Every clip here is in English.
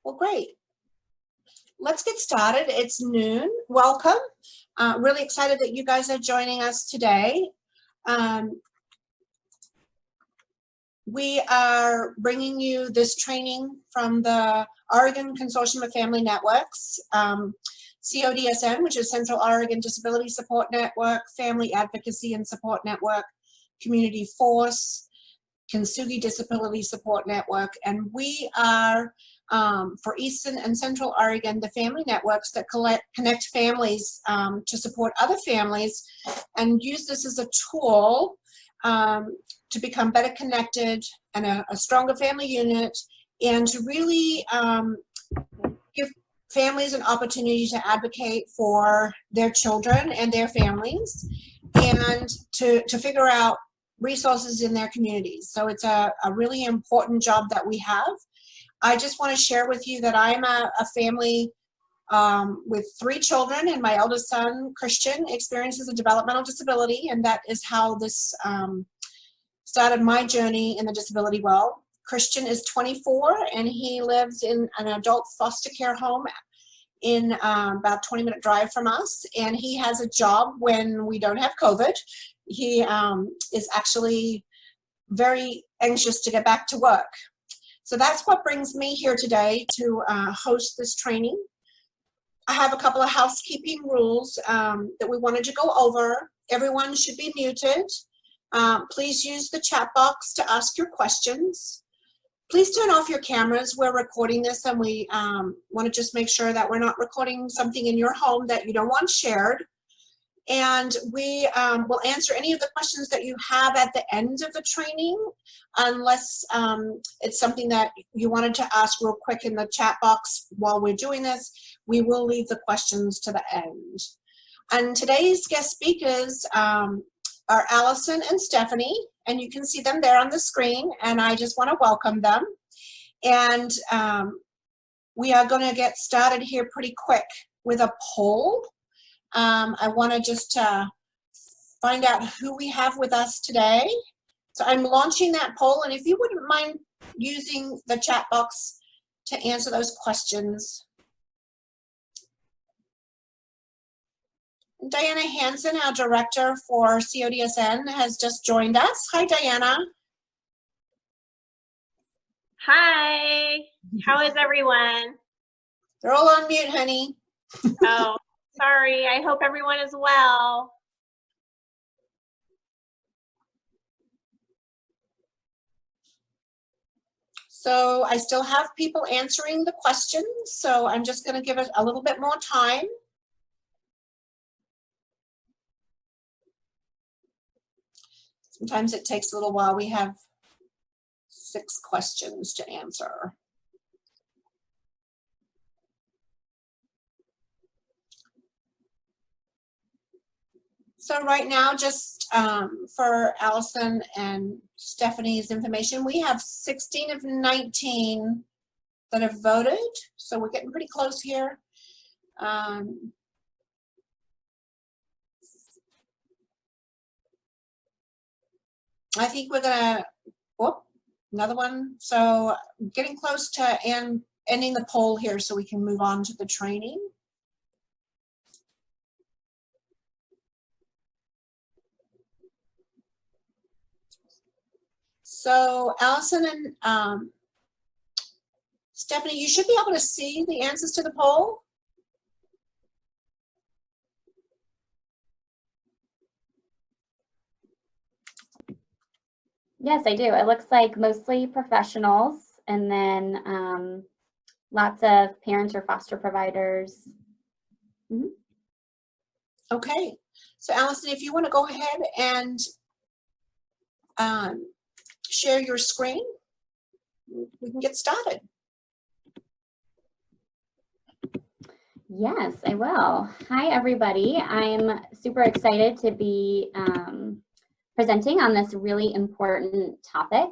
Well, great. Let's get started. It's noon. Welcome. Really excited that you guys are joining us today. We are bringing you this training from the Oregon Consortium of Family Networks, CODSN, which is Central Oregon Disability Support Network, Family Advocacy and Support Network, Community Force, Kintsugi Disability Support Network, and we are, for Eastern and Central Oregon, the family networks that connect families to support other families and use this as a tool to become better connected and a stronger family unit, and to really give families an opportunity to advocate for their children and their families, and to figure out resources in their communities. So it's a really important job that we have. I just want to share with you that I'm a family with 3 children, and my eldest son, Christian, experiences a developmental disability, and that is how this started my journey in the disability world. Christian is 24, and he lives in an adult foster care home in about a 20-minute drive from us, and he has a job when we don't have COVID. He is actually very anxious to get back to work. So that's what brings me here today to host this training. I have a couple of housekeeping rules that we wanted to go over. Everyone should be muted. Please use the chat box to ask your questions. Please turn off your cameras. We're recording this, and we want to just make sure that we're not recording something in your home that you don't want shared. And we will answer any of the questions that you have at the end of the training, unless it's something that you wanted to ask real quick in the chat box while we're doing this. We will leave the questions to the end. And today's guest speakers are Allison and Stephanie, and you can see them there on the screen, and I just want to welcome them. And we are going to get started here pretty quick with a poll. I want to just find out who we have with us today. So I'm launching that poll, and if you wouldn't mind using the chat box to answer those questions. Diana Hansen, our director for CODSN, has just joined us. Hi, Diana. Hi, how is everyone? They're all on mute, honey. Oh, sorry. I hope everyone is well. So I still have people answering the questions, so I'm just going to give it a little bit more time. Sometimes it takes a little while. We have 6 questions to answer. So right now, just for Allison and Stephanie's information, we have 16 of 19 that have voted. So we're getting pretty close here. I think we're gonna, whoop, another one. So getting close to ending the poll here so we can move on to the training. So Allison and Stephanie, you should be able to see the answers to the poll. Yes, I do. It looks like mostly professionals, and then lots of parents or foster providers. Mm-hmm. Okay, so Allison, if you want to go ahead and share your screen, we can get started. Yes, I will. Hi, everybody. I'm super excited to be presenting on this really important topic.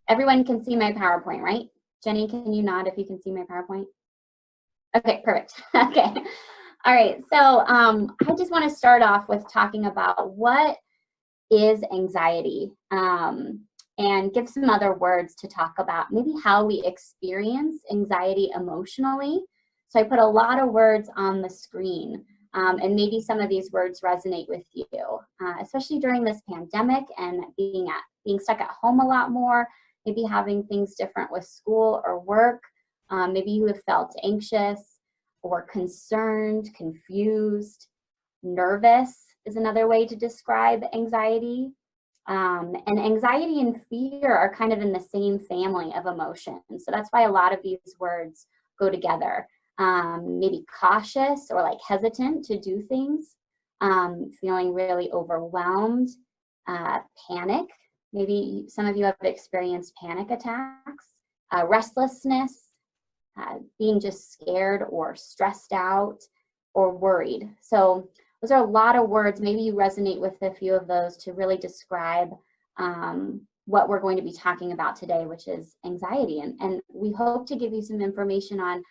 Everyone can see my PowerPoint, right? Jenny, can you nod if you can see my PowerPoint? Okay, perfect. Okay. All right, so I just want to start off with talking about what is anxiety. and give some other words to talk about maybe how we experience anxiety emotionally. So I put a lot of words on the screen, and maybe some of these words resonate with you, especially during this pandemic and being stuck at home a lot more, maybe having things different with school or work. Maybe you have felt anxious or concerned, confused, nervous is another way to describe anxiety. And anxiety and fear are kind of in the same family of emotions. So that's why a lot of these words go together. Maybe cautious or like hesitant to do things, feeling really overwhelmed, panic. Maybe some of you have experienced panic attacks, restlessness, being just scared or stressed out or worried. So those are a lot of words. Maybe you resonate with a few of those to really describe what we're going to be talking about today, which is anxiety. And we hope to give you some information on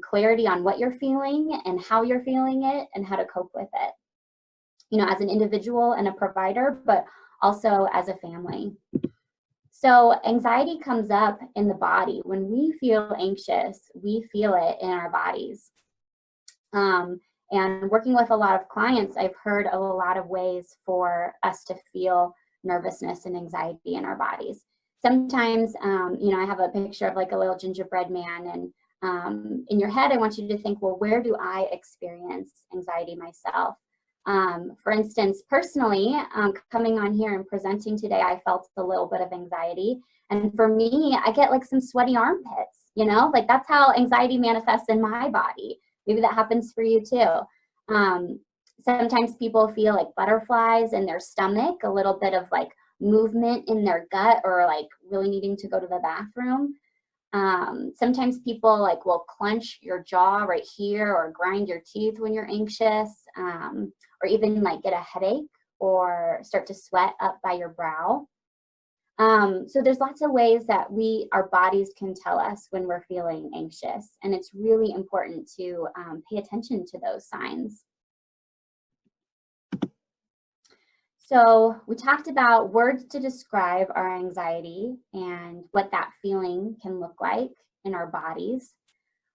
clarity on what you're feeling and how you're feeling it and how to cope with it, you know, as an individual and a provider, but also as a family. So anxiety comes up in the body. When we feel anxious, we feel it in our bodies. And working with a lot of clients, I've heard of a lot of ways for us to feel nervousness and anxiety in our bodies. Sometimes, you know, I have a picture of like a little gingerbread man, and in your head, I want you to think, well, where do I experience anxiety myself? For instance, personally, coming on here and presenting today, I felt a little bit of anxiety. And for me, I get like some sweaty armpits, you know, like that's how anxiety manifests in my body. Maybe that happens for you too. Sometimes people feel like butterflies in their stomach, a little bit of like movement in their gut, or like really needing to go to the bathroom. Sometimes people like will clench your jaw right here or grind your teeth when you're anxious, or even like get a headache or start to sweat up by your brow. So there's lots of ways that our bodies can tell us when we're feeling anxious, and it's really important to pay attention to those signs. So we talked about words to describe our anxiety and what that feeling can look like in our bodies,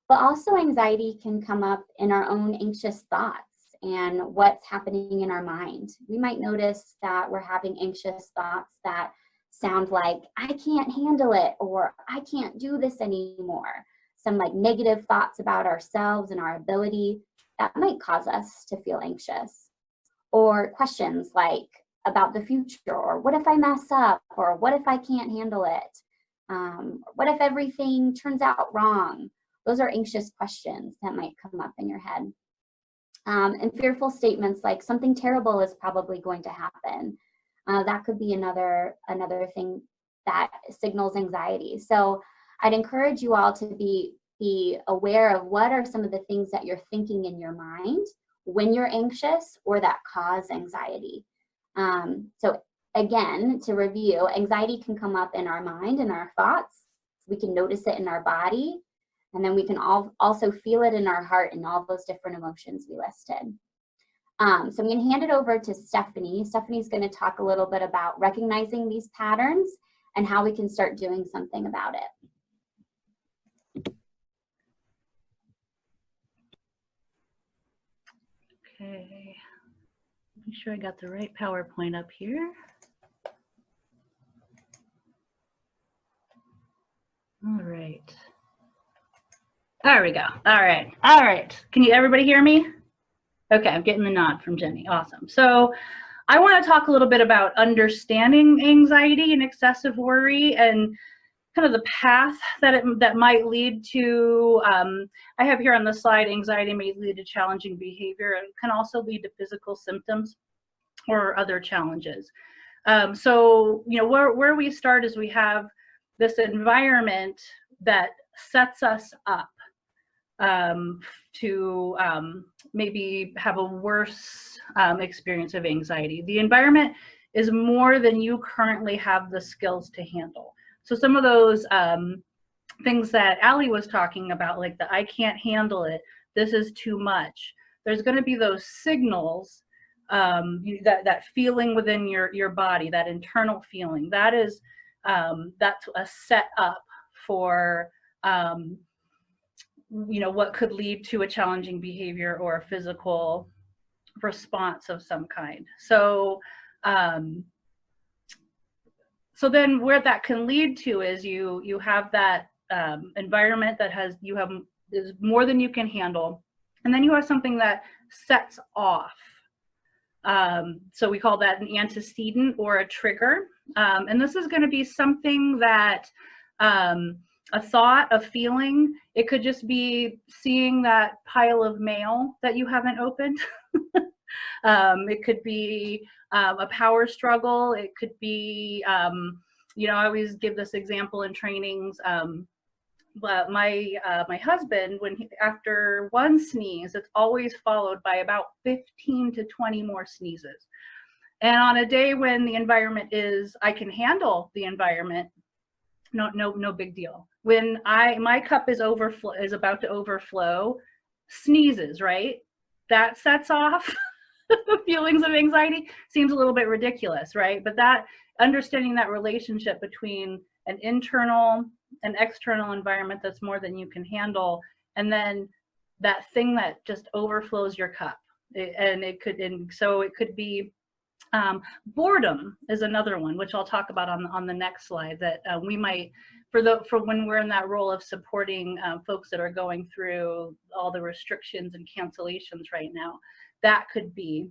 but also anxiety can come up in our own anxious thoughts and what's happening in our mind. We might notice that we're having anxious thoughts that sound like, I can't handle it, or I can't do this anymore. Some like negative thoughts about ourselves and our ability that might cause us to feel anxious. Or questions like about the future, or what if I mess up, or what if I can't handle it? What if everything turns out wrong? Those are anxious questions that might come up in your head. And fearful statements like something terrible is probably going to happen. That could be another thing that signals anxiety. So I'd encourage you all to be aware of what are some of the things that you're thinking in your mind when you're anxious or that cause anxiety. So again, to review, anxiety can come up in our mind and our thoughts. We can notice it in our body, and then we can also feel it in our heart and all those different emotions we listed. So I'm going to hand it over to Stephanie. Stephanie's going to talk a little bit about recognizing these patterns and how we can start doing something about it. Okay, make sure I got the right PowerPoint up here. All right. There we go. All right. All right. Can everybody hear me? Okay, I'm getting the nod from Jenny. Awesome. So I want to talk a little bit about understanding anxiety and excessive worry and kind of the path that might lead to, I have here on the slide, anxiety may lead to challenging behavior and can also lead to physical symptoms or other challenges. So, you know, where we start is we have this environment that sets us up to maybe have a worse experience of anxiety. The environment is more than you currently have the skills to handle. So some of those things that Allie was talking about, like the I can't handle it, this is too much. There's going to be those signals, that feeling within your body, that internal feeling, that is that's a setup for what could lead to a challenging behavior or a physical response of some kind. So so then where that can lead to is you have that environment that is more than you can handle, and then you have something that sets off. So we call that an antecedent or a trigger, and this is going to be something that a thought, a feeling. It could just be seeing that pile of mail that you haven't opened. It could be a power struggle. It could be, I always give this example in trainings. But my husband, after one sneeze, it's always followed by about 15 to 20 more sneezes. And on a day when the environment is, I can handle the environment, no big deal. When my cup is about to overflow, sneezes, right? That sets off feelings of anxiety. Seems a little bit ridiculous, right? But that understanding that relationship between an internal and external environment that's more than you can handle, and then that thing that just overflows your cup. So it could be boredom is another one, which I'll talk about on the next slide, that we might, for when we're in that role of supporting folks that are going through all the restrictions and cancellations right now, that could be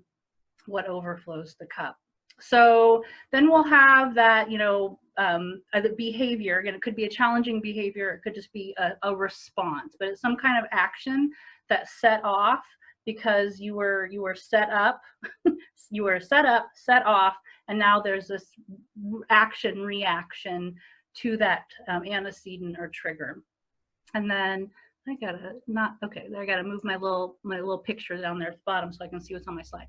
what overflows the cup. So then we'll have that, the behavior. Again, it could be a challenging behavior. It could just be a response, but it's some kind of action that set off because you were set up, set off, and now there's this reaction to that antecedent or trigger. And then I gotta move my little picture down there at the bottom so I can see what's on my slide.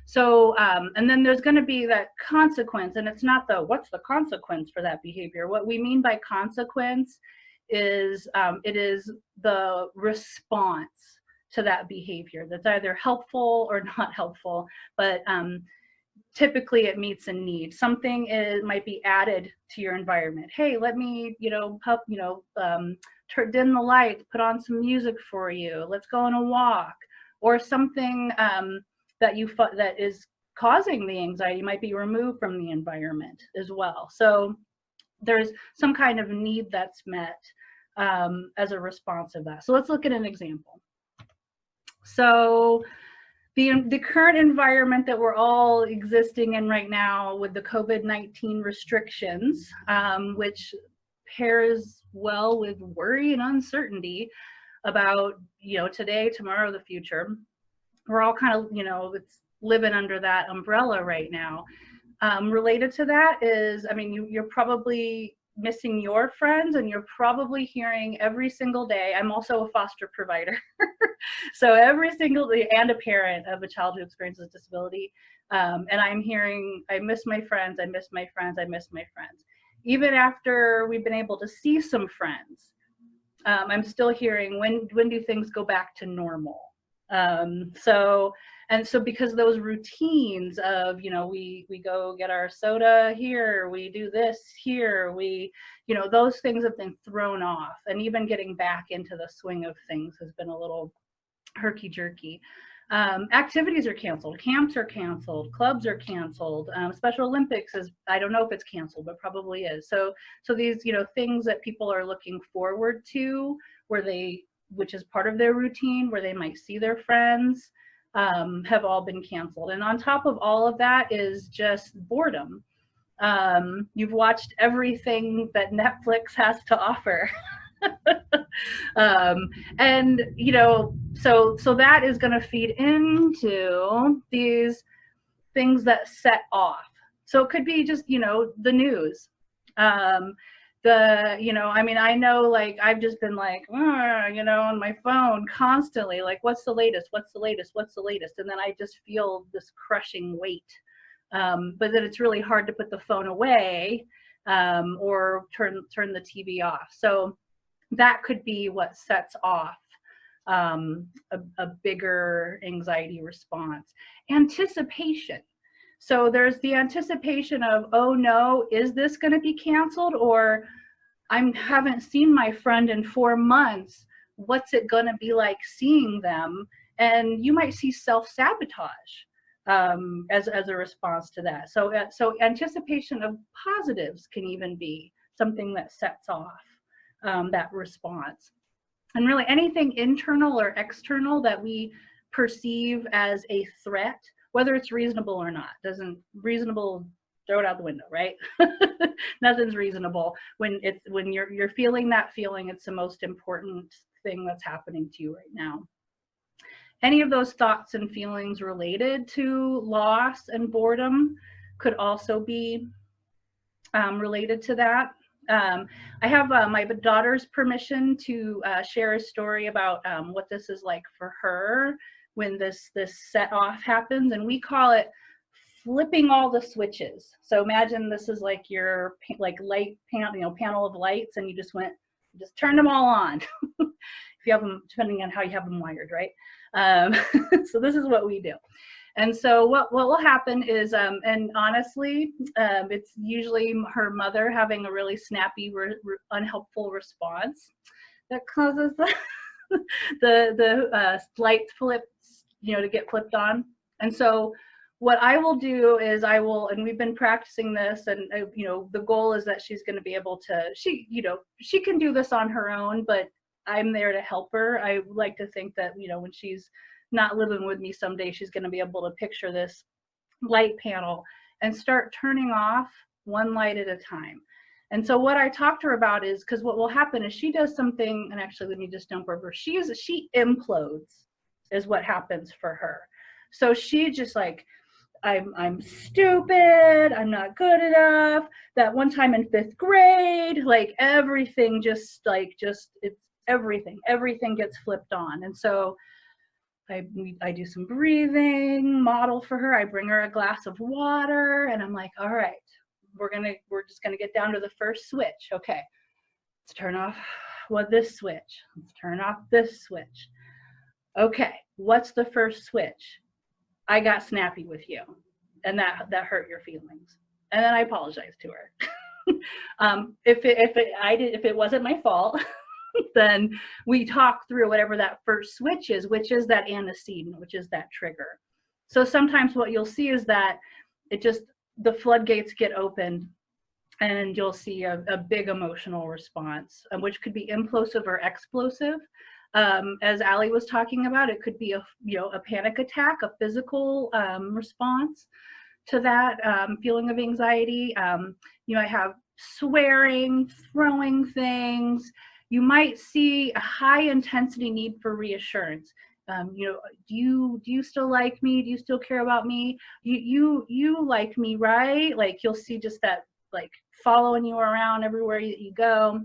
So, and then there's gonna be that consequence, and it's not what's the consequence for that behavior. What we mean by consequence is, it is the response to that behavior that's either helpful or not helpful, but typically it meets a need. Something might be added to your environment. Hey, let me, help, dim the lights, put on some music for you, let's go on a walk, or something that is causing the anxiety might be removed from the environment as well. So there's some kind of need that's met as a response of that. So let's look at an example. So the current environment that we're all existing in right now with the COVID-19 restrictions, which pairs well with worry and uncertainty about, today, tomorrow, the future. We're all kind of, it's living under that umbrella right now. Related to that is, you're probably missing your friends, and you're probably hearing every single day. I'm also a foster provider. So every single day, and a parent of a child who experiences disability. And I'm hearing, I miss my friends, I miss my friends, I miss my friends. Even after we've been able to see some friends, I'm still hearing, when do things go back to normal? So because those routines of, we go get our soda here, we do this here, those things have been thrown off, and even getting back into the swing of things has been a little herky-jerky. Activities are canceled, camps are canceled, clubs are canceled, Special Olympics is, I don't know if it's canceled, but probably is. So these, things that people are looking forward to, which is part of their routine, where they might see their friends, have all been canceled. And on top of all of that is just boredom. You've watched everything that Netflix has to offer. And so that is going to feed into these things that set off. So it could be just, the news. I know, like, I've just been like, on my phone constantly, like, what's the latest, what's the latest, what's the latest? And then I just feel this crushing weight. But then it's really hard to put the phone away, or turn the TV off. So that could be what sets off a bigger anxiety response. Anticipation. So there's the anticipation of, oh no, is this going to be canceled? Or I haven't seen my friend in 4 months. What's it going to be like seeing them? And you might see self-sabotage as a response to that. So anticipation of positives can even be something that sets off that response. And really anything internal or external that we perceive as a threat, whether it's reasonable or not, reasonable, throw it out the window, right? Nothing's reasonable. When you're feeling that feeling, it's the most important thing that's happening to you right now. Any of those thoughts and feelings related to loss and boredom could also be related to that. I have my daughter's permission to share a story about what this is like for her when this set off happens, and we call it flipping all the switches. So imagine this is like your light panel of lights, and you just turned them all on. If you have them, depending on how you have them wired, right? So this is what we do. And so what will happen is, and honestly, it's usually her mother having a really snappy, unhelpful response that causes the light flips, to get flipped on. And so what I will do is and we've been practicing this, and the goal is that she's going to be able to, she can do this on her own, but I'm there to help her. I like to think that, when she's not living with me someday, she's going to be able to picture this light panel and start turning off one light at a time. And so what I talked to her about is, because what will happen is she does something, and actually let me just jump over, she implodes is what happens for her. So she just like, I'm stupid, I'm not good enough. That one time in 5th grade, like everything it's everything gets flipped on. And so I do some breathing model for her. I bring her a glass of water, and I'm like, all right, we're just gonna get down to the first switch. Okay, let's turn off this switch. Let's turn off this switch. Okay, what's the first switch? I got snappy with you, and that hurt your feelings. And then I apologized to her. If it wasn't my fault, then we talk through whatever that first switch is, which is that antecedent, which is that trigger. So sometimes what you'll see is that the floodgates get opened, and you'll see a big emotional response, which could be implosive or explosive. As Allie was talking about, it could be a panic attack, a physical response to that feeling of anxiety. I have swearing, throwing things. You might see a high intensity need for reassurance. Do you still like me? Do you still care about me? You like me, right? Like you'll see just that, like following you around everywhere you go.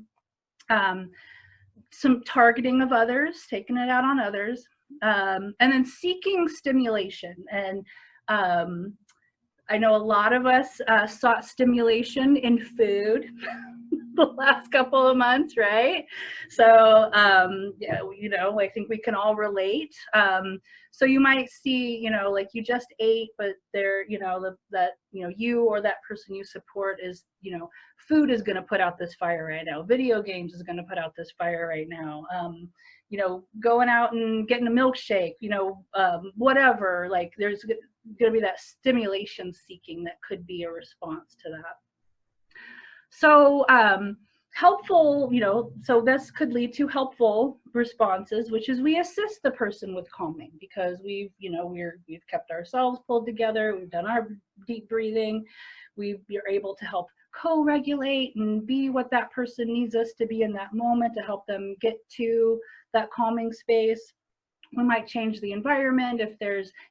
Some targeting of others, taking it out on others, and then seeking stimulation. And I know a lot of us sought stimulation in food the last couple of months, right? So, I think we can all relate. So you might see, like you just ate, but there, you or that person you support is, food is going to put out this fire right now. Video games is going to put out this fire right now. Going out and getting a milkshake, whatever, like there's going to be that stimulation seeking that could be a response to that. So helpful, so this could lead to helpful responses, which is we assist the person with calming, because we've kept ourselves pulled together, we've done our deep breathing, we're able to help co-regulate and be what that person needs us to be in that moment to help them get to that calming space. We might change the environment. If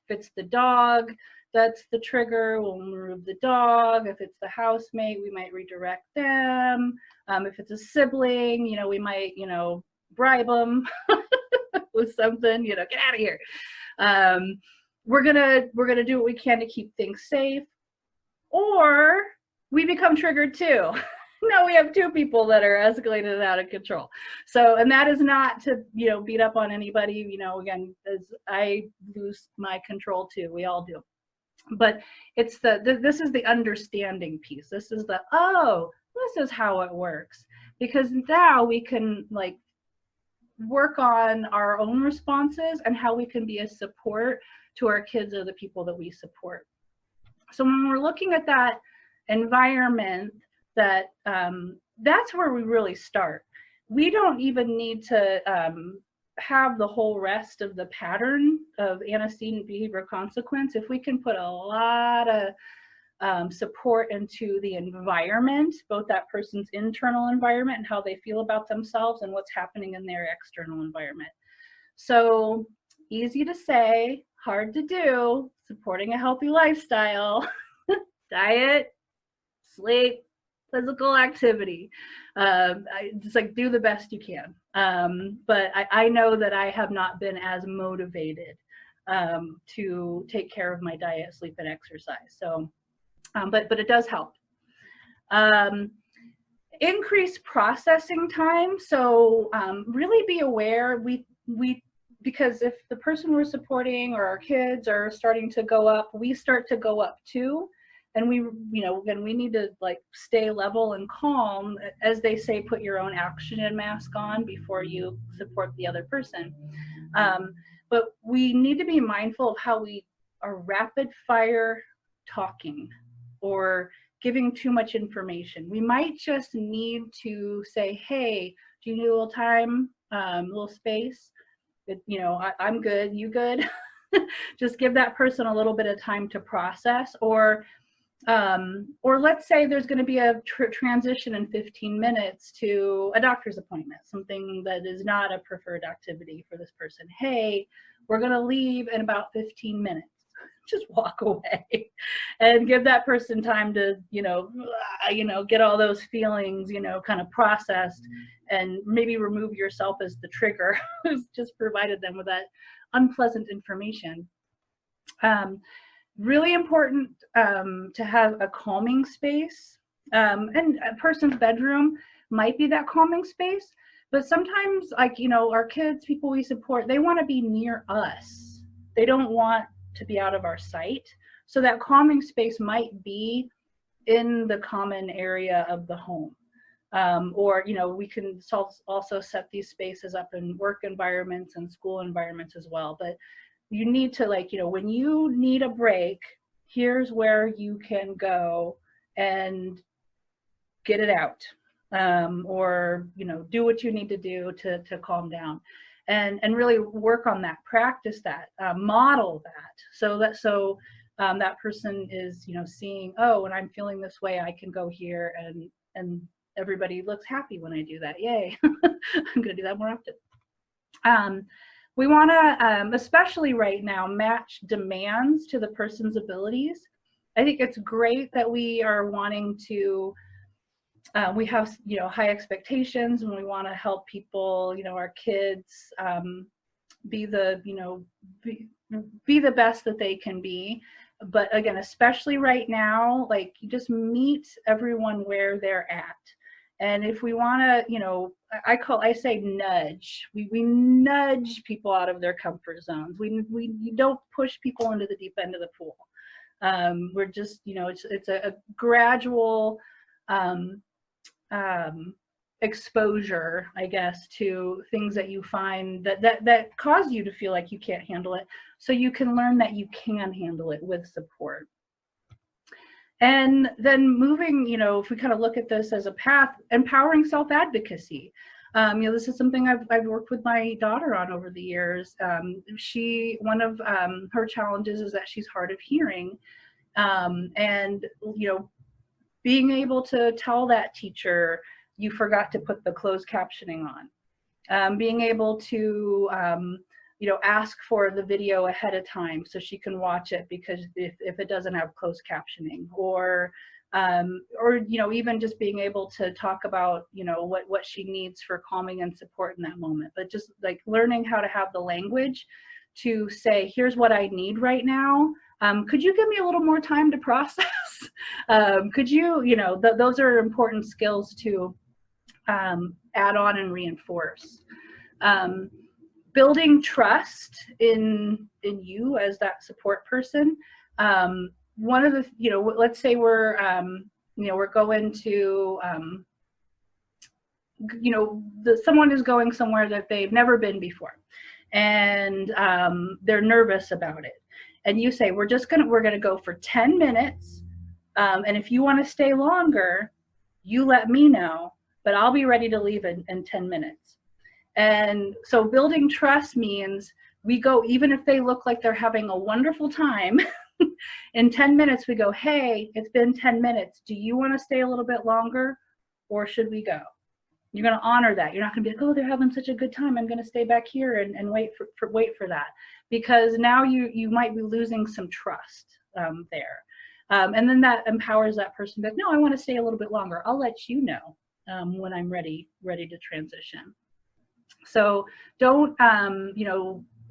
it's the dog that's the trigger, we'll remove the dog. If it's the housemate, we might redirect them. If it's a sibling, we might, bribe them with something, get out of here. We're gonna do what we can to keep things safe, or we become triggered too. Now we have 2 people that are escalated and out of control. So, and that is not to, beat up on anybody, again, as I lose my control too, we all do. But it's this is the understanding piece. This is the, oh, this is how it works. Because now we can like work on our own responses and how we can be a support to our kids or the people that we support. So when we're looking at that environment, that's where we really start. We don't even need to have the whole rest of the pattern of antecedent behavior consequence. If we can put a lot of support into the environment, both that person's internal environment and how they feel about themselves and what's happening in their external environment. So easy to say, hard to do, supporting a healthy lifestyle, diet, sleep, physical activity. Just like do the best you can. But I know that I have not been as motivated to take care of my diet, sleep, and exercise. So, but it does help. Increase processing time. So really be aware. Because if the person we're supporting or our kids are starting to go up, we start to go up too. And we need to like stay level and calm. As they say, put your own oxygen mask on before you support the other person. But we need to be mindful of how we are rapid fire talking or giving too much information. We might just need to say, hey, do you need a little time, a little space? I'm good, you good? Just give that person a little bit of time to process. Or let's say there's going to be a transition in 15 minutes to a doctor's appointment, something that is not a preferred activity for this person. Hey, we're going to leave in about 15 minutes. Just walk away and give that person time to, get all those feelings, kind of processed, and maybe remove yourself as the trigger who's just provided them with that unpleasant information. Really important to have a calming space, and a person's bedroom might be that calming space, but sometimes, like, our kids, people we support, they want to be near us. They don't want to be out of our sight. So that calming space might be in the common area of the home. Or, we can also set these spaces up in work environments and school environments as well. But you need to, when you need a break, here's where you can go and get it out. Or, do what you need to do to calm down. And really work on that, practice that, model that, so that person is, seeing, oh, when I'm feeling this way, I can go here, and everybody looks happy when I do that. Yay! I'm going to do that more often. We want to, especially right now, match demands to the person's abilities. I think it's great that we are wanting to. We have, high expectations, and we want to help people, our kids, be the, be the best that they can be. But again, especially right now, like, you just meet everyone where they're at. And if we want to, I say nudge. We nudge people out of their comfort zones. We don't push people into the deep end of the pool. We're just, it's a gradual exposure, I guess, to things that you find that cause you to feel like you can't handle it, so you can learn that you can handle it with support. And then moving, if we kind of look at this as a path, empowering self-advocacy. This is something I've worked with my daughter on over the years. One of her challenges is that she's hard of hearing, and being able to tell that teacher, you forgot to put the closed captioning on. Being able to, ask for the video ahead of time so she can watch it, because if it doesn't have closed captioning, or even just being able to talk about, what she needs for calming and support in that moment. But just like learning how to have the language to say, here's what I need right now. Could you give me a little more time to process? Could you, those are important skills to add on and reinforce. Building trust in you as that support person. one of the, let's say we're, we're going to, someone is going somewhere that they've never been before, and they're nervous about it. And you say, we're going to go for 10 minutes. And if you want to stay longer, you let me know, but I'll be ready to leave in 10 minutes. And so building trust means we go, even if they look like they're having a wonderful time, in 10 minutes we go, hey, it's been 10 minutes. Do you want to stay a little bit longer, or should we go? You're going to honor that. You're not going to be like, oh, they're having such a good time, I'm going to stay back here and wait for that. Because now you might be losing some trust there. And then that empowers that person to be like, no, I want to stay a little bit longer. I'll let you know when I'm ready to transition. So don't,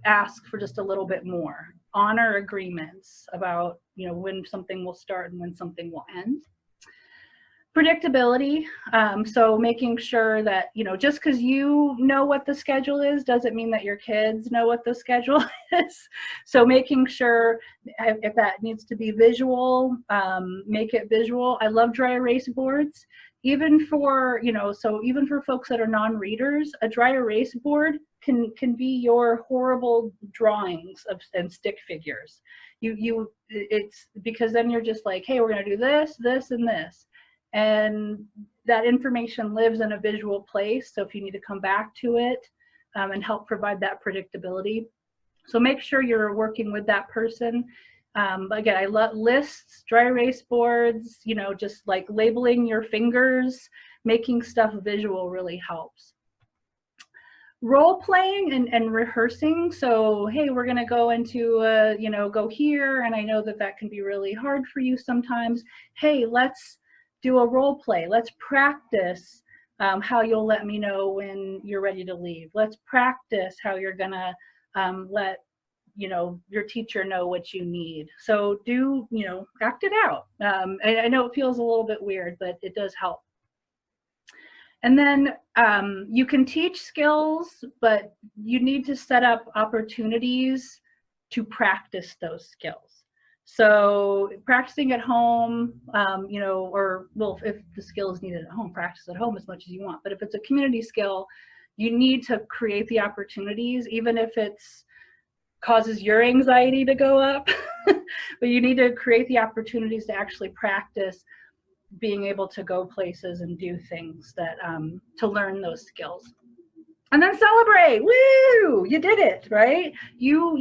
ask for just a little bit more. Honor agreements about, when something will start and when something will end. Predictability. So making sure that, just because you know what the schedule is doesn't mean that your kids know what the schedule is. So making sure if that needs to be visual, make it visual. I love dry erase boards. Even for, so even for folks that are non-readers, a dry erase board can be your horrible drawings and stick figures. It's because then you're just like, hey, we're going to do this, this, and this. And that information lives in a visual place. So if you need to come back to it and help provide that predictability. So make sure you're working with that person. Again, I love lists, dry erase boards, just like labeling your fingers, making stuff visual really helps. Role playing and rehearsing. So, hey, we're going to go into, go here. And I know that can be really hard for you sometimes. Hey, let's do a role play. Let's practice how you'll let me know when you're ready to leave. Let's practice how you're going to let your teacher know what you need. So do, act it out. I know it feels a little bit weird, but it does help. And then you can teach skills, but you need to set up opportunities to practice those skills. So practicing at home, if the skill is needed at home, practice at home as much as you want. But if it's a community skill, you need to create the opportunities, even if it's causes your anxiety to go up, but you need to create the opportunities to actually practice being able to go places and do things that to learn those skills. And then celebrate. Woo! You did it, right? You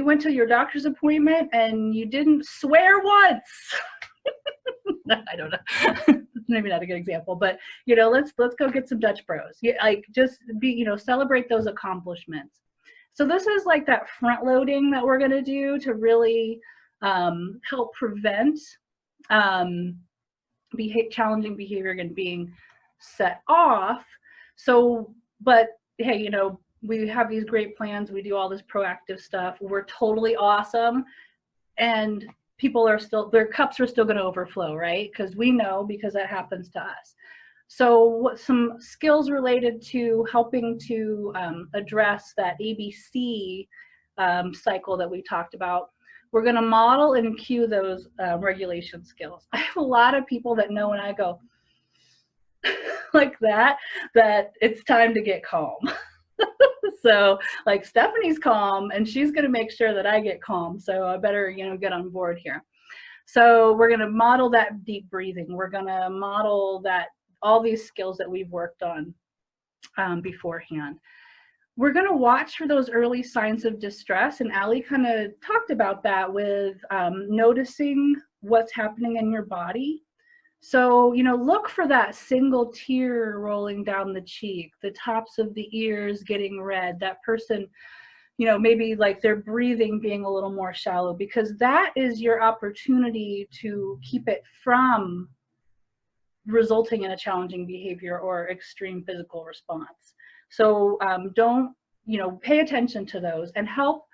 went to your doctor's appointment and you didn't swear once. I don't know. Maybe not a good example, but let's go get some Dutch Bros. Just be, celebrate those accomplishments. So this is like that front loading that we're going to do to really help prevent challenging behavior and being set off. So, but hey, we have these great plans. We do all this proactive stuff. We're totally awesome. And people are still, their cups are still going to overflow, right? Because we know, because that happens to us. So what some skills related to helping to address that ABC cycle that we talked about. We're going to model and cue those regulation skills. I have a lot of people that know when I go like that it's time to get calm. So like Stephanie's calm and she's going to make sure that I get calm. So I better, get on board here. So we're going to model that deep breathing. We're going to model that all these skills that we've worked on beforehand. We're going to watch for those early signs of distress, and Allie kind of talked about that with noticing what's happening in your body. So, look for that single tear rolling down the cheek, the tops of the ears getting red, that person, maybe like their breathing being a little more shallow, because that is your opportunity to keep it from resulting in a challenging behavior or extreme physical response. So don't, pay attention to those and help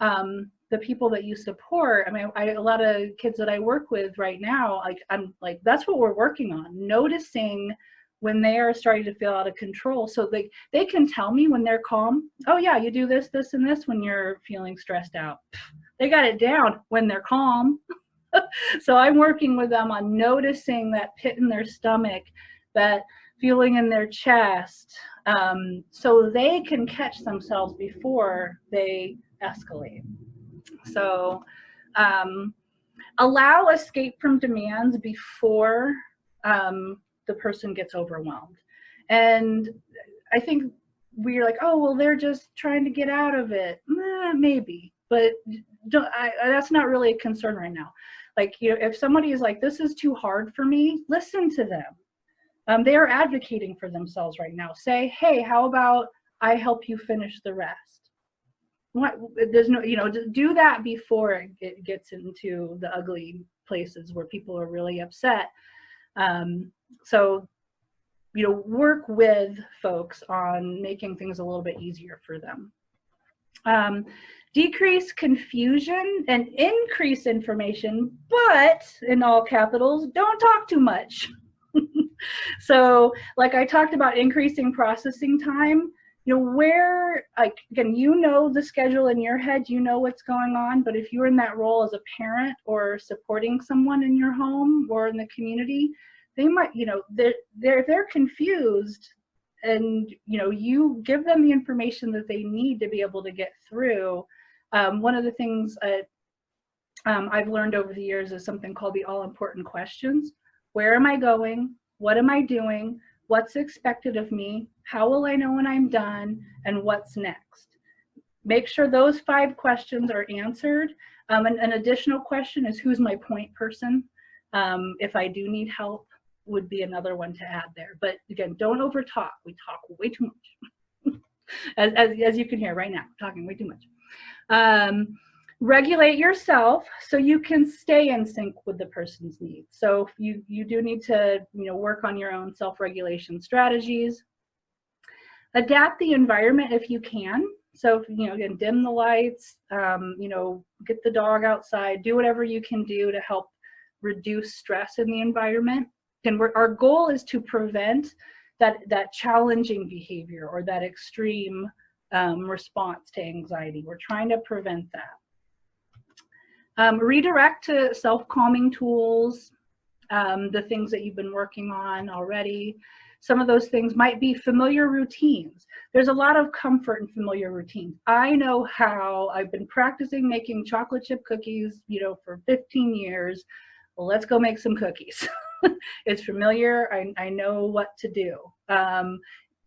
the people that you support. I mean, a lot of kids that I work with right now, that's what we're working on, noticing when they are starting to feel out of control. So they can tell me when they're calm, oh yeah, you do this, this, and this when you're feeling stressed out. They got it down when they're calm. So I'm working with them on noticing that pit in their stomach, that feeling in their chest, so they can catch themselves before they escalate. So allow escape from demands before the person gets overwhelmed. And I think we're like, oh, well, they're just trying to get out of it. Maybe, but that's not really a concern right now. Like, you know, if somebody is like, this is too hard for me, listen to them. They are advocating for themselves right now. Say, hey, how about I help you finish the rest? What, there's no, you know, do that before it gets into the ugly places where people are really upset. So, you know, work with folks on making things a little bit easier for them. Decrease confusion and increase information, but in all capitals, don't talk too much. So like I talked about increasing processing time, you know, where, like, again, you know the schedule in your head, you know what's going on, but if you're in that role as a parent or supporting someone in your home or in the community, they might, you know, they're confused, and, you know, you give them the information that they need to be able to get through. One of the things I've learned over the years is something called the all-important questions. Where am I going? What am I doing? What's expected of me? How will I know when I'm done? And what's next? Make sure those 5 questions are answered. An additional question is, who's my point person? If I do need help, would be another one to add there. But again, don't over talk. We talk way too much. as you can hear right now, talking way too much. Regulate yourself so you can stay in sync with the person's needs. So you do need to, you know, work on your own self-regulation strategies. Adapt the environment if you can. So, you know, again, dim the lights, you know, get the dog outside, do whatever you can do to help reduce stress in the environment. And our goal is to prevent that challenging behavior or that extreme response to anxiety. We're trying to prevent that. Redirect to self-calming tools, the things that you've been working on already. Some of those things might be familiar routines. There's a lot of comfort in familiar routines. I know how. I've been practicing making chocolate chip cookies, you know, for 15 years. Well, let's go make some cookies. It's familiar. I know what to do.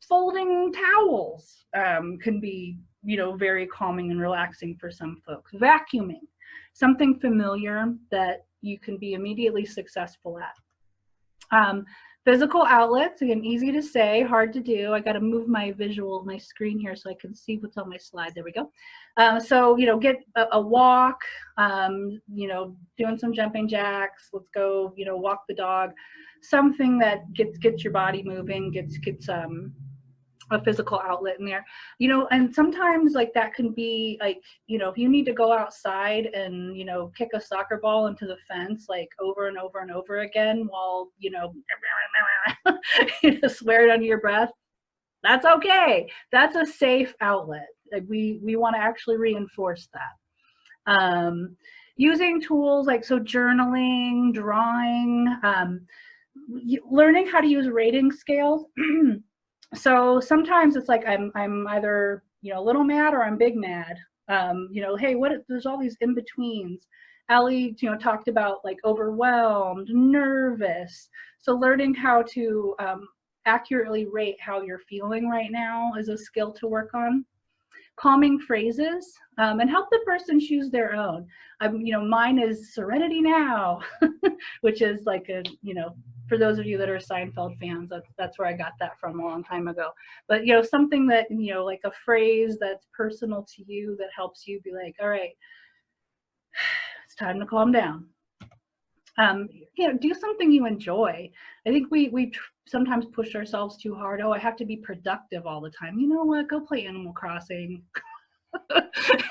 Folding towels can be, you know, very calming and relaxing for some folks. Vacuuming, something familiar that you can be immediately successful at. Physical outlets, again, easy to say, hard to do. I got to move my screen here so I can see what's on my slide. There we go. So, you know, get a walk, you know, doing some jumping jacks. Let's go, you know, walk the dog. Something that gets your body moving, gets a physical outlet in there, you know. And sometimes like that can be like, you know, if you need to go outside and, you know, kick a soccer ball into the fence like over and over and over again while, you know, you know, swear it under your breath, that's okay. That's a safe outlet. Like we want to actually reinforce that. Using tools like, so journaling, drawing, learning how to use rating scales. So sometimes it's like I'm either, you know, a little mad or I'm big mad. You know, hey, there's all these in-betweens. Allie, you know, talked about like overwhelmed, nervous. So learning how to accurately rate how you're feeling right now is a skill to work on. Calming phrases, and help the person choose their own. You know, mine is serenity now, which is like a, you know, for those of you that are Seinfeld fans, that's where I got that from a long time ago. But, you know, something that, you know, like a phrase that's personal to you that helps you be like, all right, it's time to calm down. You know, do something you enjoy. I think we sometimes push ourselves too hard. Oh, I have to be productive all the time. You know what? Go play Animal Crossing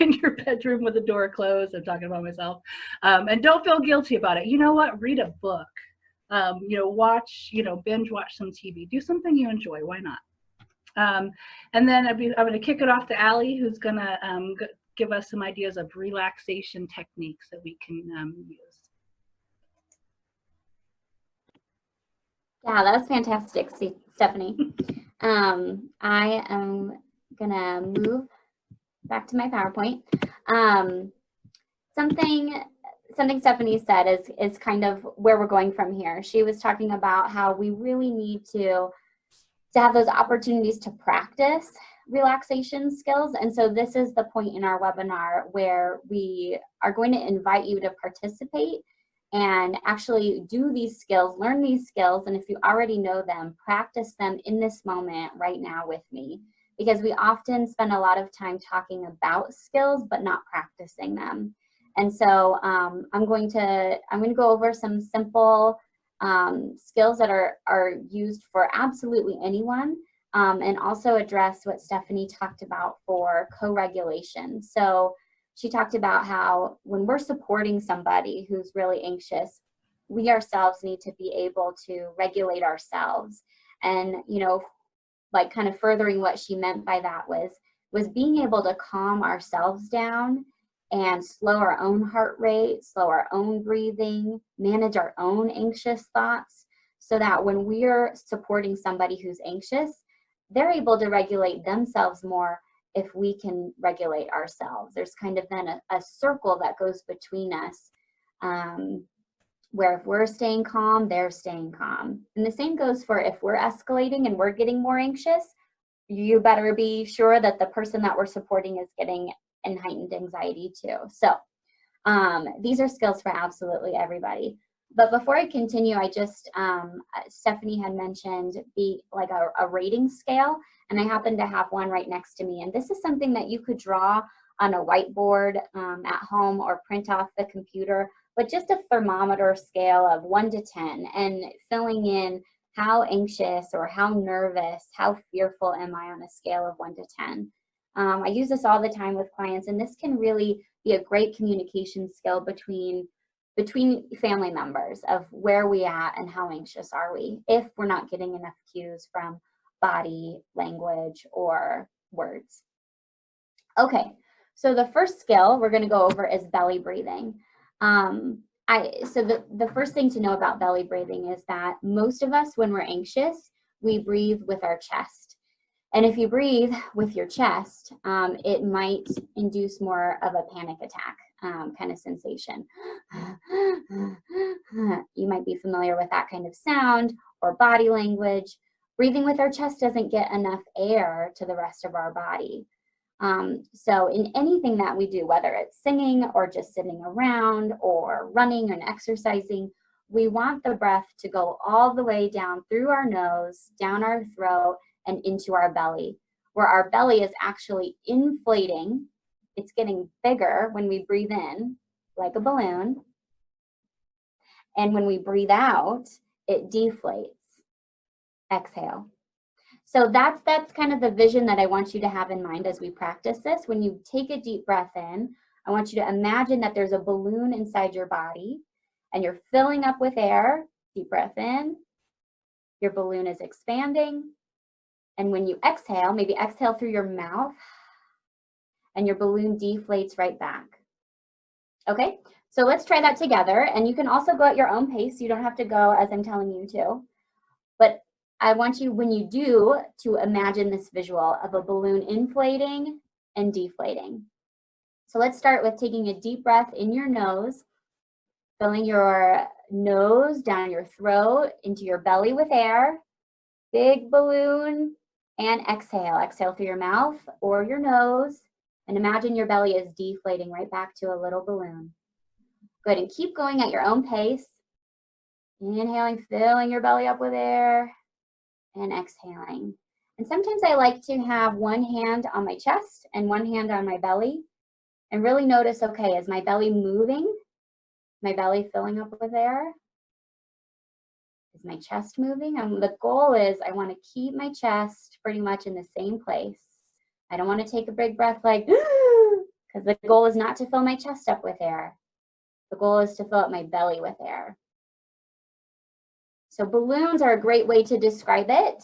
in your bedroom with the door closed. I'm talking about myself. And don't feel guilty about it. You know what? Read a book. You know, watch, you know, binge watch some TV. Do something you enjoy. Why not? And then I'm going to kick it off to Allie, who's going to give us some ideas of relaxation techniques that we can use. Yeah, that was fantastic, Stephanie. I am gonna move back to my PowerPoint. Something Stephanie said is kind of where we're going from here. She was talking about how we really need to have those opportunities to practice relaxation skills. And so this is the point in our webinar where we are going to invite you to participate and actually do these skills, learn these skills, and if you already know them, practice them in this moment right now with me. Because we often spend a lot of time talking about skills, but not practicing them. And so I'm going to go over some simple skills that are used for absolutely anyone, and also address what Stephanie talked about for co-regulation. So she talked about how when we're supporting somebody who's really anxious, we ourselves need to be able to regulate ourselves. And, you know, like kind of furthering what she meant by that was being able to calm ourselves down and slow our own heart rate, slow our own breathing, manage our own anxious thoughts, so that when we're supporting somebody who's anxious, they're able to regulate themselves more if we can regulate ourselves. There's kind of then a circle that goes between us, where if we're staying calm, they're staying calm. And the same goes for if we're escalating and we're getting more anxious, you better be sure that the person that we're supporting is getting in heightened anxiety too. So these are skills for absolutely everybody. But before I continue, I just, Stephanie had mentioned like a rating scale, and I happen to have one right next to me. And this is something that you could draw on a whiteboard at home or print off the computer, but just a thermometer scale of 1 to 10 and filling in how anxious or how nervous, how fearful am I on a scale of 1 to 10. I use this all the time with clients, and this can really be a great communication skill between family members of where we at and how anxious are we if we're not getting enough cues from body language or words. Okay, so the first skill we're going to go over is belly breathing. So the first thing to know about belly breathing is that most of us, when we're anxious, we breathe with our chest. And if you breathe with your chest, it might induce more of a panic attack kind of sensation. You might be familiar with that kind of sound or body language. Breathing with our chest doesn't get enough air to the rest of our body. So in anything that we do, whether it's singing or just sitting around or running and exercising, we want the breath to go all the way down through our nose, down our throat, and into our belly, where our belly is actually inflating. It's getting bigger when we breathe in, like a balloon. And when we breathe out, it deflates. Exhale. So that's kind of the vision that I want you to have in mind as we practice this. When you take a deep breath in, I want you to imagine that there's a balloon inside your body and you're filling up with air. Deep breath in. Your balloon is expanding. And when you exhale, maybe exhale through your mouth, and your balloon deflates right back. Okay, so let's try that together. And you can also go at your own pace. You don't have to go as I'm telling you to. But I want you, when you do, to imagine this visual of a balloon inflating and deflating. So let's start with taking a deep breath in your nose, filling your nose down your throat into your belly with air. Big balloon. And exhale. Exhale through your mouth or your nose. And imagine your belly is deflating right back to a little balloon. Good, and keep going at your own pace. Inhaling, filling your belly up with air. And exhaling. And sometimes I like to have one hand on my chest and one hand on my belly. And really notice, okay, is my belly moving? My belly filling up with air? Is my chest moving? The goal is I want to keep my chest pretty much in the same place. I don't want to take a big breath like, because the goal is not to fill my chest up with air. The goal is to fill up my belly with air. So balloons are a great way to describe it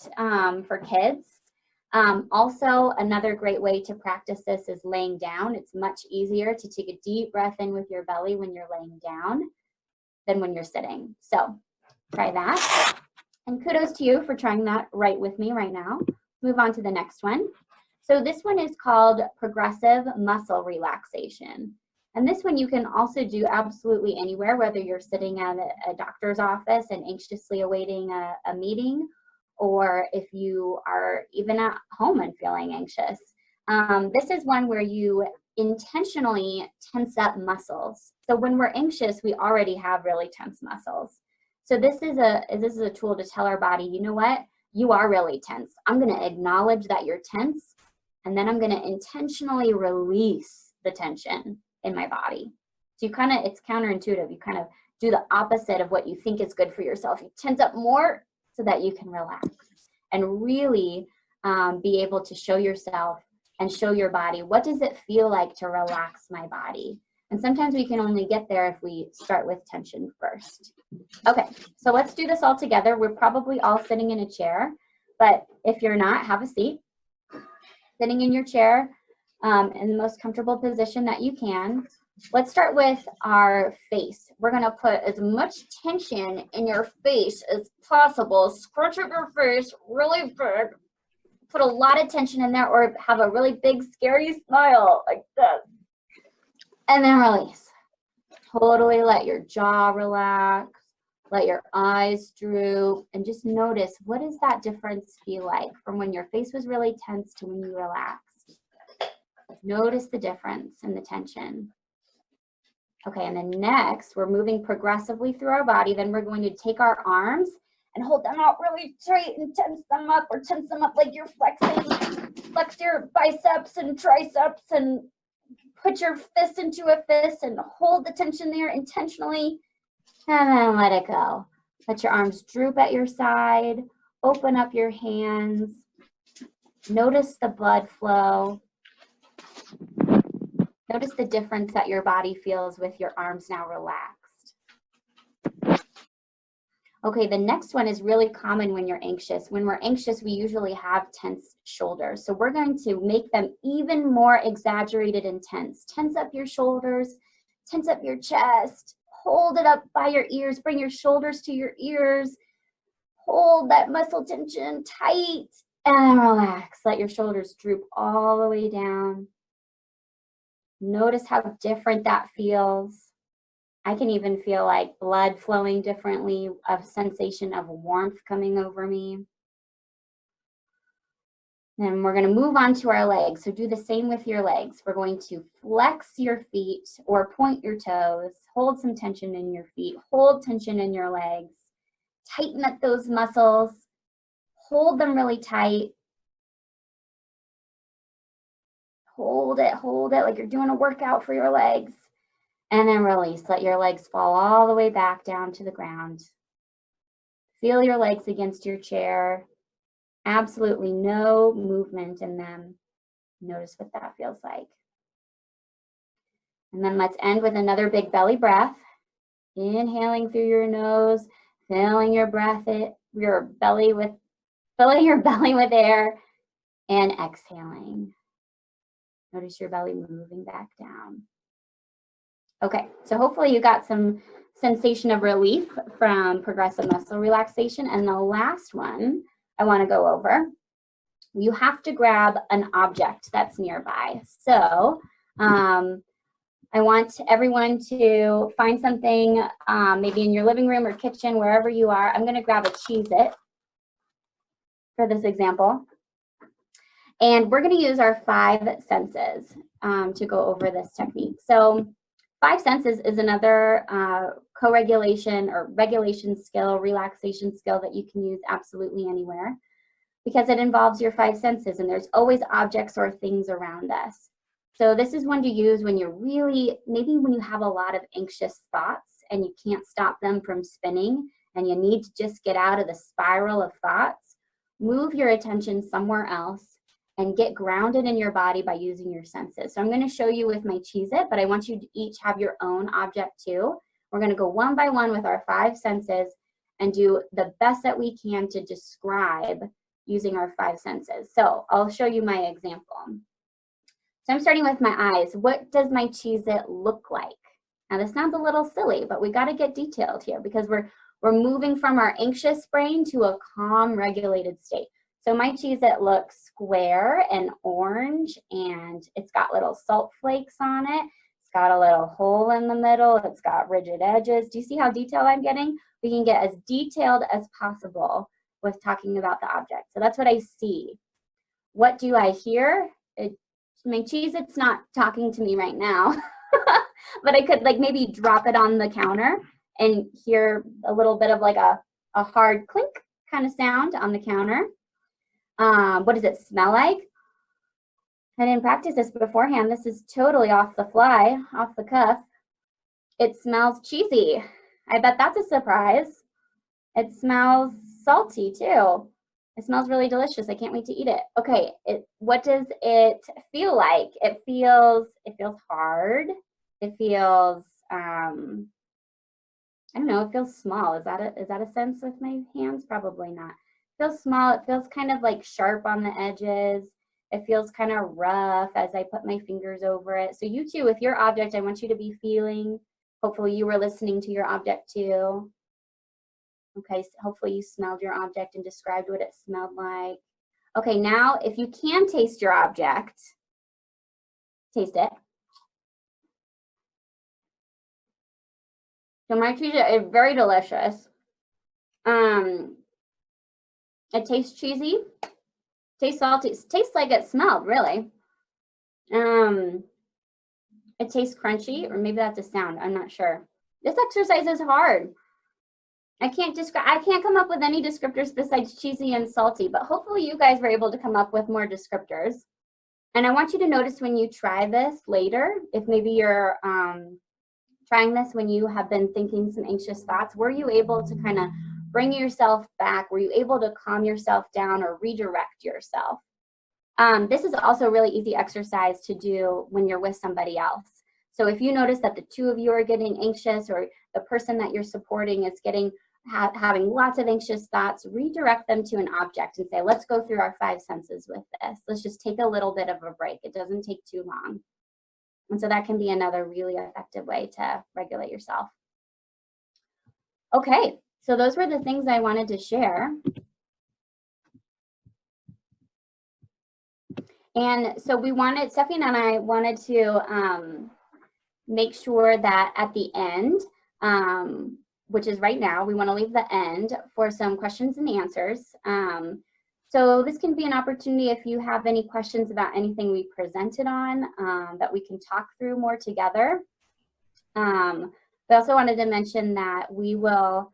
for kids. Also, another great way to practice this is laying down. It's much easier to take a deep breath in with your belly when you're laying down than when you're sitting. So try that. And kudos to you for trying that right with me right now. Move on to the next one. So this one is called progressive muscle relaxation. And this one you can also do absolutely anywhere, whether you're sitting at a doctor's office and anxiously awaiting a meeting, or if you are even at home and feeling anxious. This is one where you intentionally tense up muscles. So when we're anxious, we already have really tense muscles. So this is a tool to tell our body, you know what? You are really tense. I'm going to acknowledge that you're tense, and then I'm going to intentionally release the tension in my body. So it's counterintuitive. You kind of do the opposite of what you think is good for yourself. You tense up more so that you can relax and really be able to show yourself and show your body, what does it feel like to relax my body? And sometimes we can only get there if we start with tension first. Okay, so let's do this all together. We're probably all sitting in a chair, but if you're not, have a seat. Sitting in your chair in the most comfortable position that you can. Let's start with our face. We're gonna put as much tension in your face as possible. Scrunch up your face really big. Put a lot of tension in there, or have a really big, scary smile like this. And then release. Totally let your jaw relax. Let your eyes droop. And just notice, what does that difference feel like from when your face was really tense to when you relaxed? Notice the difference in the tension. Okay, and then next, we're moving progressively through our body. Then we're going to take our arms and hold them out really tight and tense them up, or tense them up like you're flexing. Flex your biceps and triceps and put your fist into a fist and hold the tension there intentionally, and then let it go. Let your arms droop at your side. Open up your hands. Notice the blood flow. Notice the difference that your body feels with your arms now relaxed. Okay, the next one is really common when you're anxious. When we're anxious, we usually have tense shoulders. So we're going to make them even more exaggerated and tense. Tense up your shoulders, tense up your chest, hold it up by your ears, bring your shoulders to your ears, hold that muscle tension tight, and relax. Let your shoulders droop all the way down. Notice how different that feels. I can even feel like blood flowing differently, a sensation of warmth coming over me. Then we're going to move on to our legs. So do the same with your legs. We're going to flex your feet or point your toes. Hold some tension in your feet. Hold tension in your legs. Tighten up those muscles. Hold them really tight. Hold it like you're doing a workout for your legs. And then release. Let your legs fall all the way back down to the ground. Feel your legs against your chair. Absolutely no movement in them. Notice what that feels like. And then let's end with another big belly breath. Inhaling through your nose, filling your belly with air, and exhaling. Notice your belly moving back down. Okay, so hopefully you got some sensation of relief from progressive muscle relaxation. And the last one I want to go over, you have to grab an object that's nearby. So I want everyone to find something, maybe in your living room or kitchen, wherever you are. I'm going to grab a Cheez-It for this example. And we're going to use our 5 senses to go over this technique. So 5 senses is another co-regulation or regulation skill, relaxation skill that you can use absolutely anywhere, because it involves your 5 senses, and there's always objects or things around us. So this is one to use when you're maybe when you have a lot of anxious thoughts and you can't stop them from spinning and you need to just get out of the spiral of thoughts. Move your attention somewhere else and get grounded in your body by using your senses. So I'm going to show you with my Cheez-It, but I want you to each have your own object too. We're going to go one by one with our 5 senses and do the best that we can to describe using our 5 senses. So I'll show you my example. So I'm starting with my eyes. What does my Cheez-It look like? Now this sounds a little silly, but we got to get detailed here because we're moving from our anxious brain to a calm, regulated state. So my Cheez-It looks square and orange, and it's got little salt flakes on it. It's got a little hole in the middle. It's got rigid edges. Do you see how detailed I'm getting? We can get as detailed as possible with talking about the object. So that's what I see. What do I hear? My Cheez-It's not talking to me right now, but I could like maybe drop it on the counter and hear a little bit of like a hard clink kind of sound on the counter. What does it smell like? I didn't practice this beforehand. This is totally off the fly, off the cuff. It smells cheesy. I bet that's a surprise. It smells salty too. It smells really delicious. I can't wait to eat it. Okay, what does it feel like? It feels hard. It feels I don't know, it feels small. Is that a sense with my hands? Probably not. It feels small. It feels kind of like sharp on the edges. It feels kind of rough as I put my fingers over it. So you too, with your object, I want you to be feeling. Hopefully you were listening to your object too. Okay, so hopefully you smelled your object and described what it smelled like. Okay, now if you can taste your object, taste it. So my Cheez-It is very delicious. It tastes cheesy, tastes salty, it tastes like it smelled, really. It tastes crunchy, or maybe that's a sound, I'm not sure. This exercise is hard. I can't come up with any descriptors besides cheesy and salty, but hopefully you guys were able to come up with more descriptors. And I want you to notice when you try this later, if maybe you're trying this when you have been thinking some anxious thoughts, were you able to kind of bring yourself back? Were you able to calm yourself down or redirect yourself? This is also a really easy exercise to do when you're with somebody else. So if you notice that the two of you are getting anxious, or the person that you're supporting is having lots of anxious thoughts, redirect them to an object and say, let's go through our 5 senses with this. Let's just take a little bit of a break. It doesn't take too long. And so that can be another really effective way to regulate yourself. Okay, so those were the things I wanted to share. And so Stephanie and I wanted to make sure that at the end, which is right now, we want to leave the end for some questions and answers. So this can be an opportunity if you have any questions about anything we presented on that we can talk through more together. We also wanted to mention that we will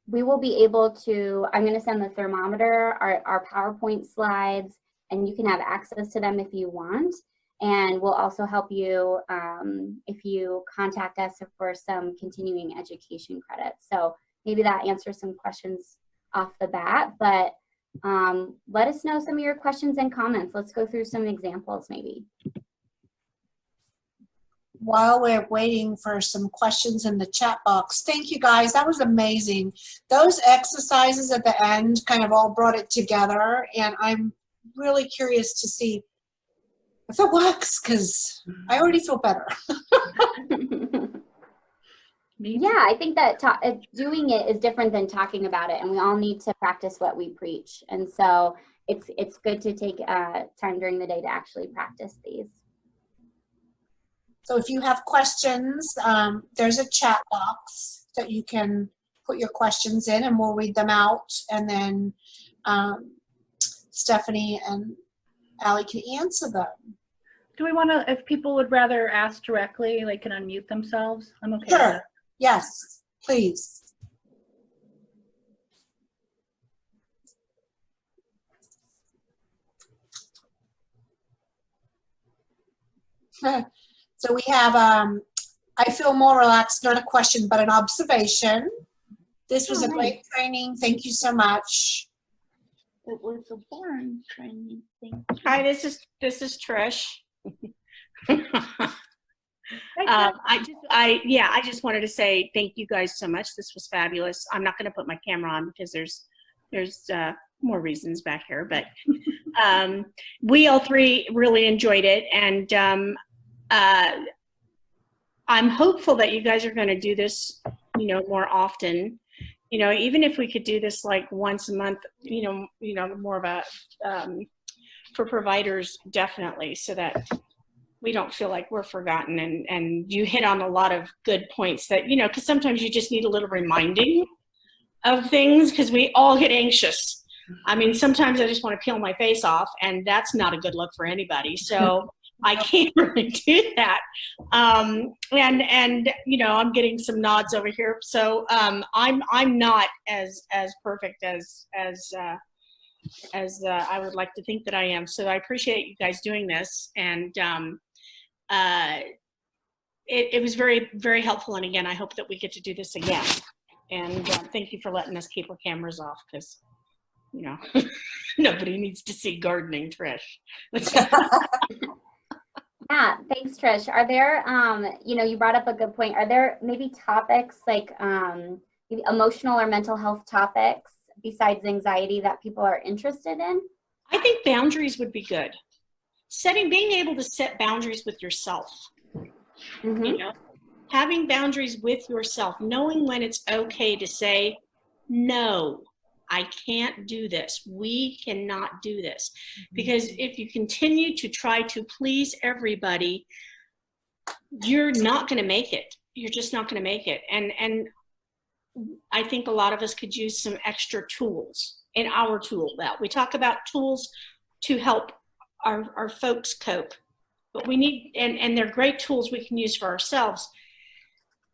be able to, I'm going to send the thermometer, our PowerPoint slides, and you can have access to them if you want. And we'll also help you if you contact us for some continuing education credits. So maybe that answers some questions off the bat, but let us know some of your questions and comments. Let's go through some examples maybe. While we're waiting for some questions in the chat box, thank you guys, that was amazing. Those exercises at the end kind of all brought it together, and I'm really curious to see if it works, because I already feel better. Yeah, I think that doing it is different than talking about it, and we all need to practice what we preach. And so it's good to take time during the day to actually practice these. So if you have questions, there's a chat box that you can put your questions in, and we'll read them out, and then Stephanie and Allie can answer them. Do we want to, if people would rather ask directly, they can unmute themselves? I'm okay with Sure. that. Yes, please. So we have, I feel more relaxed, not a question, but an observation. This was a great training. Thank you so much. It was a boring training. Thank you. Hi, this is Trish. I just wanted to say thank you guys so much. This was fabulous. I'm not going to put my camera on because there's There's more reasons back here, but we all three really enjoyed it, and I'm hopeful that you guys are going to do this, more often. Even if we could do this like once a month, more of a for providers, definitely, so that we don't feel like we're forgotten. And you hit on a lot of good points that, because sometimes you just need a little reminding of things, because we all get anxious. I mean, sometimes I just want to peel my face off, and that's not a good look for anybody. So I can't really do that. And I'm getting some nods over here. So I'm not as perfect as I would like to think that I am. So I appreciate you guys doing this, and it was very, very helpful. And again, I hope that we get to do this again. And thank you for letting us keep our cameras off, because nobody needs to see gardening, Trish. Yeah, thanks, Trish. Are there, you brought up a good point. Are there maybe topics like maybe emotional or mental health topics besides anxiety that people are interested in? I think boundaries would be good. Being able to set boundaries with yourself. Mm-hmm. Having boundaries with yourself, knowing when it's okay to say, no, I can't do this. We cannot do this. Because if you continue to try to please everybody, you're not going to make it. You're just not going to make it. And I think a lot of us could use some extra tools in our tool belt. We talk about tools to help our folks cope, but we need, and they're great tools we can use for ourselves.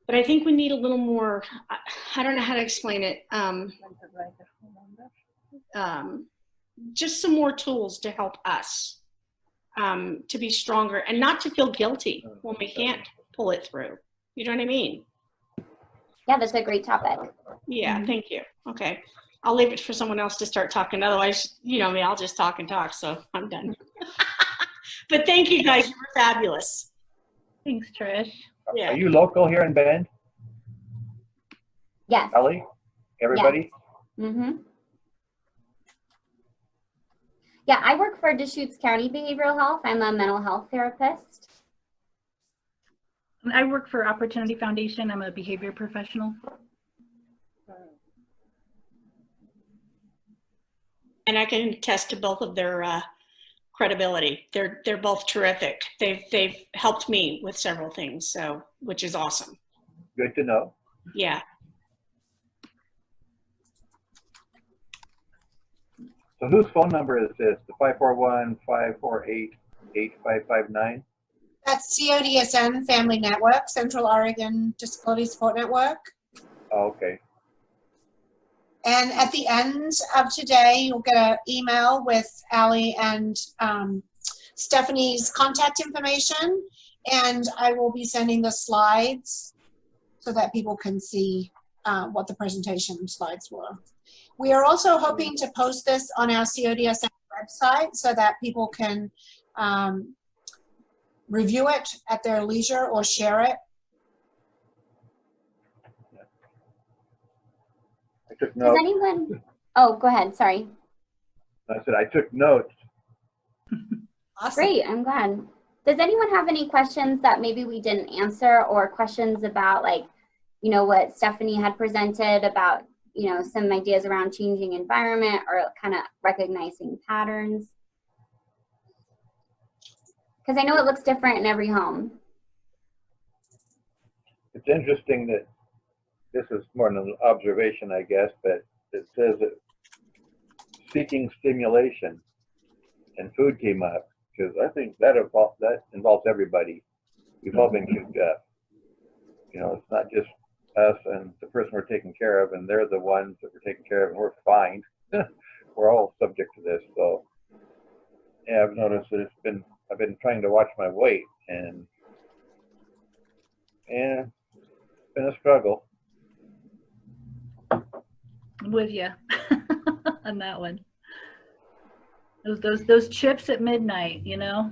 But I think we need a little more, I don't know how to explain it. Just some more tools to help us to be stronger and not to feel guilty when we can't pull it through. You know what I mean? Yeah, that's a great topic. Yeah, thank you. Okay. I'll leave it for someone else to start talking. Otherwise, me, I'll just talk and talk. So I'm done. But thank you guys. You were fabulous. Thanks, Trish. Yeah. Are you local here in Bend? Yes. Ellie? Everybody? Yes. Mm-hmm. Yeah, I work for Deschutes County Behavioral Health. I'm a mental health therapist. I work for Opportunity Foundation. I'm a behavior professional. And I can attest to both of their credibility. They're both terrific. They've helped me with several things, so which is awesome. Good to know. Yeah. So whose phone number is this? The 541-548-8559? That's CODSN Family Network, Central Oregon Disability Support Network. Oh, okay. And at the end of today, you'll get an email with Allie and Stephanie's contact information. And I will be sending the slides so that people can see what the presentation slides were. We are also hoping to post this on our CODSN website so that people can review it at their leisure or share it. I took Does notes. anyone, oh, go ahead, sorry. I said I took notes. Awesome. Great, I'm glad. Does anyone have any questions that maybe we didn't answer, or questions about what Stephanie had presented about, some ideas around changing environment or kind of recognizing patterns? Because I know it looks different in every home. It's interesting that this is more than an observation, I guess, but it says that seeking stimulation and food came up, because I think that involves everybody. We've all been cooped up. It's not just us and the person we're taking care of, and they're the ones that we're taking care of, and we're fine. We're all subject to this. So yeah, I've noticed that I've been trying to watch my weight, and it's been a struggle. I'm with you on that one. Those chips at midnight, Yeah,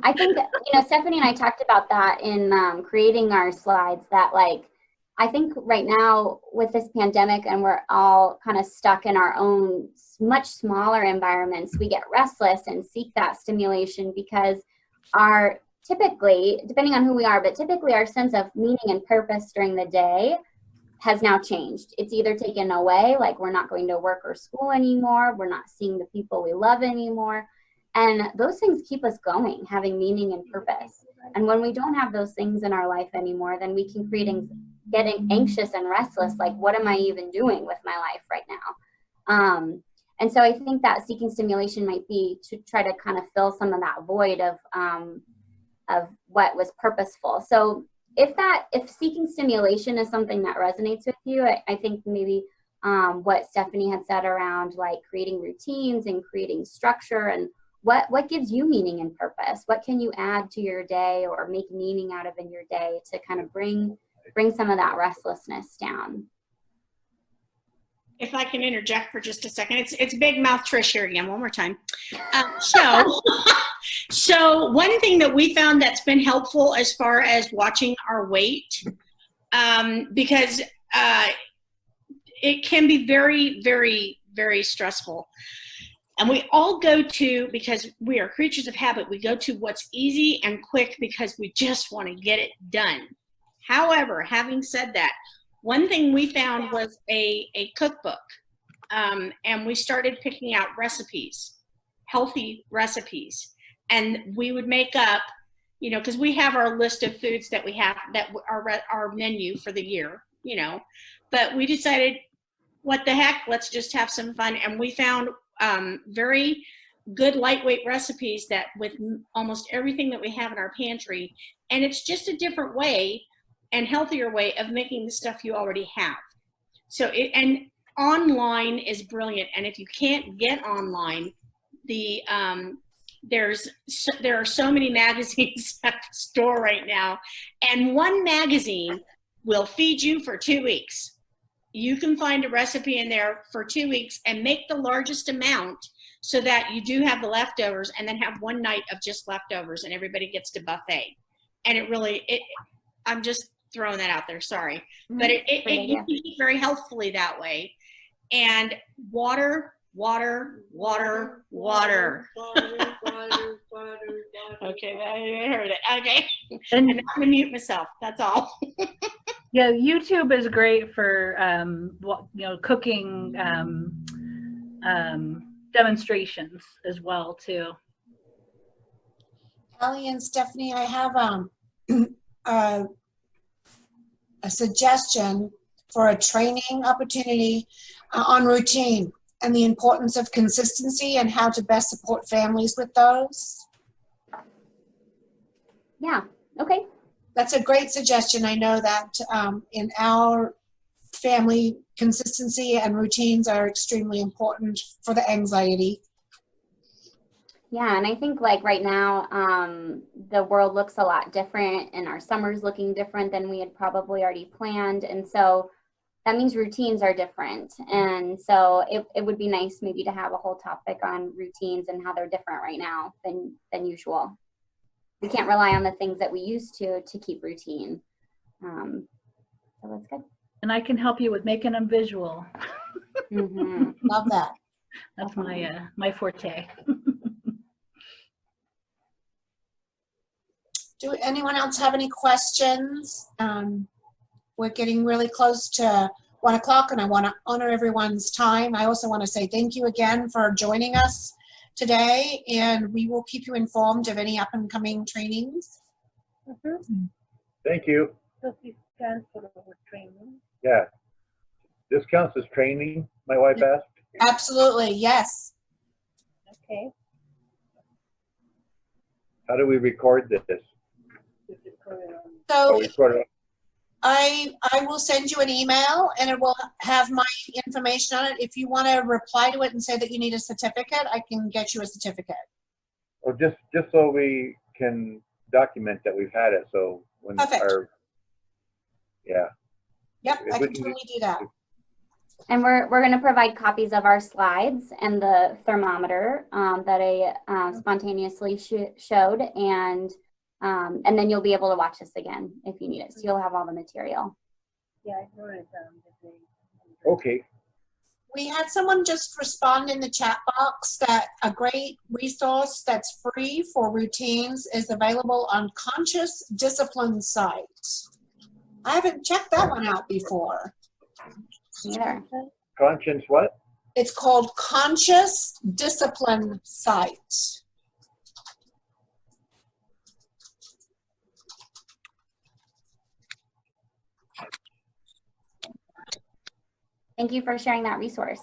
I think, Stephanie and I talked about that in creating our slides, that I think right now with this pandemic and we're all kind of stuck in our own much smaller environments, we get restless and seek that stimulation because our typically, depending on who we are, but typically our sense of meaning and purpose during the day has now changed. It's either taken away, like we're not going to work or school anymore, we're not seeing the people we love anymore. And those things keep us going, having meaning and purpose. And when we don't have those things in our life anymore, then we can getting anxious and restless, like what am I even doing with my life right now? And so I think that seeking stimulation might be to try to kind of fill some of that void of what was purposeful. So if seeking stimulation is something that resonates with you, I think maybe what Stephanie had said around like creating routines and creating structure and what gives you meaning and purpose? What can you add to your day or make meaning out of in your day to kind of bring some of that restlessness down? If I can interject for just a second, it's Big Mouth Trish here again, one more time. So one thing that we found that's been helpful as far as watching our weight, because it can be very, very, very stressful. And we all go to, because we are creatures of habit, we go to what's easy and quick because we just want to get it done. However, having said that, one thing we found was a cookbook, and we started picking out recipes, healthy recipes, and we would make up, you know, because we have our list of foods that we have that are our menu for the year, you know, but we decided, what the heck, let's just have some fun, and we found very good lightweight recipes that with almost everything that we have in our pantry, and it's just a different way and healthier way of making the stuff you already have. So and online is brilliant, and if you can't get online, there are so many magazines at the store right now, and one magazine will feed you for 2 weeks. You can find a recipe in there for 2 weeks and make the largest amount so that you do have the leftovers, and then have one night of just leftovers and everybody gets to buffet. And I'm just throwing that out there, sorry. But you can eat very healthfully that way. And water. Okay, I heard it. Okay. And I'm gonna mute myself. That's all. Yeah, YouTube is great for cooking demonstrations as well too. Allie and Stephanie, I have a suggestion for a training opportunity on routine and the importance of consistency and how to best support families with those. Yeah, okay. That's a great suggestion. I know that in our family, consistency and routines are extremely important for the anxiety. Yeah, and I think like right now, the world looks a lot different and our summer's looking different than we had probably already planned. And so that means routines are different. And so it would be nice maybe to have a whole topic on routines and how they're different right now than usual. We can't rely on the things that we used to keep routine. So that's good. And I can help you with making them visual. Mm-hmm. Love that. That's my forte. Do anyone else have any questions? We're getting really close to 1 o'clock and I want to honor everyone's time. I also want to say thank you again for joining us today, and we will keep you informed of any up and coming trainings. Thank you. Training. Yeah. This counts as training, my wife asked. Absolutely, yes. Okay. How do we record this? So Record it. I will send you an email and it will have my information on it. If you want to reply to it and say that you need a certificate, I can get you a certificate. Or just so we can document that we've had it. So when Perfect. Yeah. Yep, If I we can can totally do that. And we're going to provide copies of our slides and the thermometer that I spontaneously showed, and then you'll be able to watch this again if you need it. So you'll have all the material. Yeah, I wrote it down. Okay. We had someone just respond in the chat box that a great resource that's free for routines is available on Conscious Discipline site. I haven't checked that one out before. Neither. Conscience what? It's called Conscious Discipline site. Thank you for sharing that resource.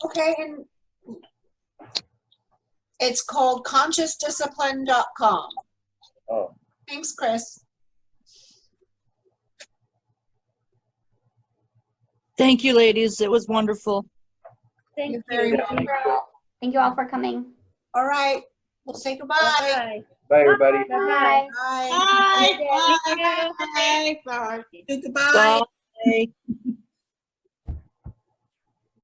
Okay, and it's called consciousdiscipline.com. Oh, Thanks, Chris. Thank you, ladies. It was wonderful. Thank You're very you. welcome. Thank you all for coming. All right, we'll say goodbye. Bye. bye, everybody. Bye. Bye. Bye. Thank you. Bye. Bye. Bye. Goodbye. Bye.